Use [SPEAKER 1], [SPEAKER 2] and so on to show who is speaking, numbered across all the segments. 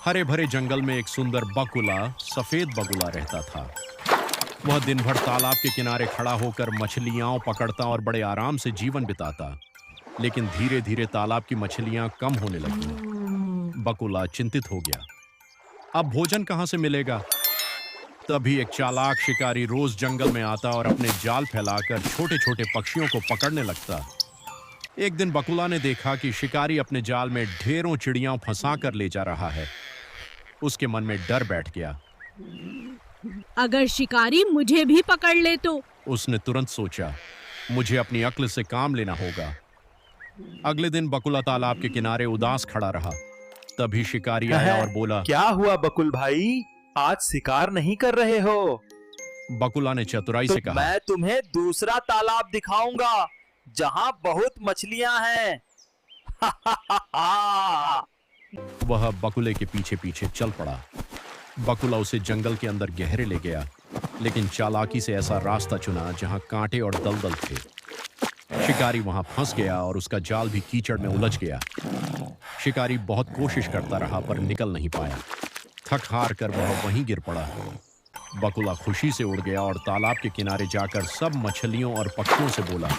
[SPEAKER 1] हरे भरे जंगल में एक सुंदर बगुला, सफेद बगुला रहता था। वह दिन भर तालाब के किनारे खड़ा होकर मछलियां पकड़ता और बड़े आराम से जीवन बिताता। लेकिन धीरे धीरे तालाब की मछलियां कम होने लगीं। बगुला चिंतित हो गया। अब भोजन कहां से मिलेगा? तभी एक चालाक शिकारी रोज जंगल में आता और अपने जाल फैलाकर छोटे छोटे पक्षियों को पकड़ने लगता। एक दिन बकुला ने देखा कि शिकारी अपने जाल में ढेरों चिड़ियां फंसा कर ले जा रहा है। उसके मन में डर बैठ गया।
[SPEAKER 2] अगर शिकारी मुझे भी पकड़ ले तो।
[SPEAKER 1] उसने तुरंत सोचा, मुझे अपनी अक्ल से काम लेना होगा। अगले दिन बकुला तालाब के किनारे उदास खड़ा रहा। तभी शिकारी आया और बोला।
[SPEAKER 3] क्या हुआ बकुल भाई, आज शिकार नहीं कर रहे हो?
[SPEAKER 1] बकुला ने चतुराई
[SPEAKER 3] तो
[SPEAKER 1] से कहा।
[SPEAKER 3] मैं तुम्हें दूसरा तालाब दिखाऊंगा जहां बहुत मछलियां हैं।
[SPEAKER 1] वह बकुले के पीछे पीछे चल पड़ा। बकुला उसे जंगल के अंदर गहरे ले गया, लेकिन चालाकी से ऐसा रास्ता चुना जहां कांटे और दलदल थे। शिकारी वहां फंस गया और उसका जाल भी कीचड़ में उलझ गया। शिकारी बहुत कोशिश करता रहा पर निकल नहीं पाया। थक हार कर वह वहीं गिर पड़ा। बकुला खुशी से उड़ गया और तालाब के किनारे जाकर सब मछलियों और पक्षियों से बोला।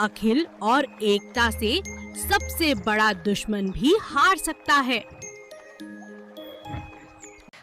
[SPEAKER 2] अखिल और एकता से सबसे बड़ा दुश्मन भी हार सकता है।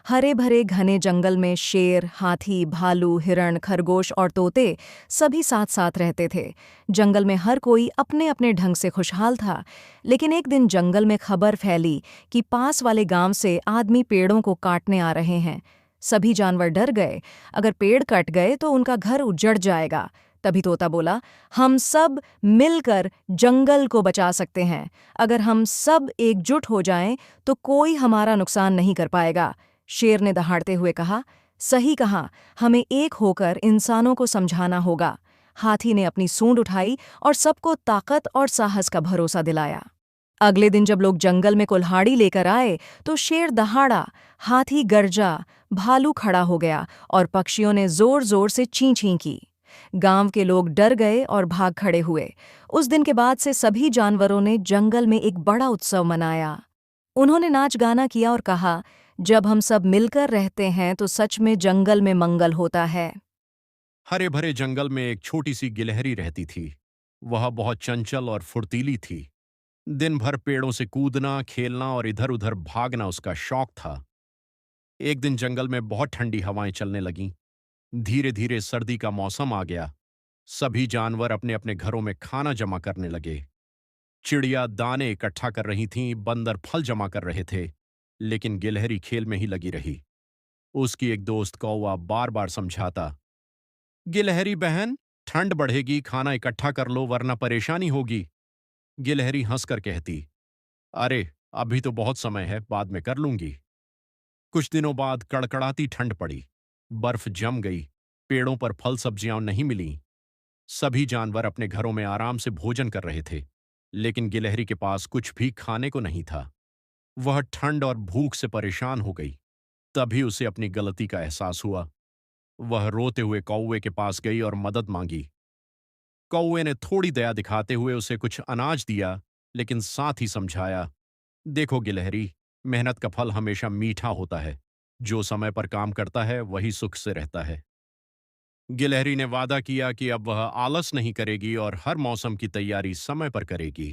[SPEAKER 4] हरे भरे घने जंगल में शेर, हाथी, भालू, हिरण, खरगोश और तोते सभी साथ साथ रहते थे। जंगल में हर कोई अपने अपने ढंग से खुशहाल था। लेकिन एक दिन जंगल में खबर फैली कि पास वाले गांव से आदमी पेड़ों को काटने आ रहे हैं। सभी जानवर डर गए। अगर पेड़ कट गए तो उनका घर उजड़ जाएगा। तभी तोता बोला, हम सब मिलकर जंगल को बचा सकते हैं। अगर हम सब एकजुट हो जाएं तो कोई हमारा नुकसान नहीं कर पाएगा। शेर ने दहाड़ते हुए कहा, सही कहा, हमें एक होकर इंसानों को समझाना होगा। हाथी ने अपनी सूंड उठाई और सबको ताकत और साहस का भरोसा दिलाया। अगले दिन जब लोग जंगल में कुल्हाड़ी लेकर आए तो शेर दहाड़ा, हाथी गरजा, भालू खड़ा हो गया और पक्षियों ने जोर जोर से चीं चीं की। गांव के लोग डर गए और भाग खड़े हुए। उस दिन के बाद से सभी जानवरों ने जंगल में एक बड़ा उत्सव मनाया। उन्होंने नाच गाना किया और कहा, जब हम सब मिलकर रहते हैं तो सच में जंगल में मंगल होता है।
[SPEAKER 1] हरे भरे जंगल में एक छोटी सी गिलहरी रहती थी। वह बहुत चंचल और फुर्तीली थी। दिन भर पेड़ों से कूदना, खेलना और इधर उधर भागना उसका शौक था। एक दिन जंगल में बहुत ठंडी हवाएं चलने लगीं। धीरे धीरे सर्दी का मौसम आ गया। सभी जानवर अपने अपने घरों में खाना जमा करने लगे। चिड़िया दाने इकट्ठा कर रही थीं, बंदर फल जमा कर रहे थे, लेकिन गिलहरी खेल में ही लगी रही। उसकी एक दोस्त कौवा बार बार समझाता, गिलहरी बहन, ठंड बढ़ेगी, खाना इकट्ठा कर लो वरना परेशानी होगी। गिलहरी हंसकर कहती, अरे अभी तो बहुत समय है, बाद में कर लूंगी। कुछ दिनों बाद कड़कड़ाती ठंड पड़ी। बर्फ जम गई। पेड़ों पर फल सब्जियां नहीं मिलीं। सभी जानवर अपने घरों में आराम से भोजन कर रहे थे, लेकिन गिलहरी के पास कुछ भी खाने को नहीं था। वह ठंड और भूख से परेशान हो गई। तभी उसे अपनी गलती का एहसास हुआ। वह रोते हुए कौवे के पास गई और मदद मांगी। कौवे ने थोड़ी दया दिखाते हुए उसे कुछ अनाज दिया, लेकिन साथ ही समझाया, देखो गिलहरी, मेहनत का फल हमेशा मीठा होता है। जो समय पर काम करता है वही सुख से रहता है। गिलहरी ने वादा किया कि अब वह आलस नहीं करेगी और हर मौसम की तैयारी समय पर करेगी।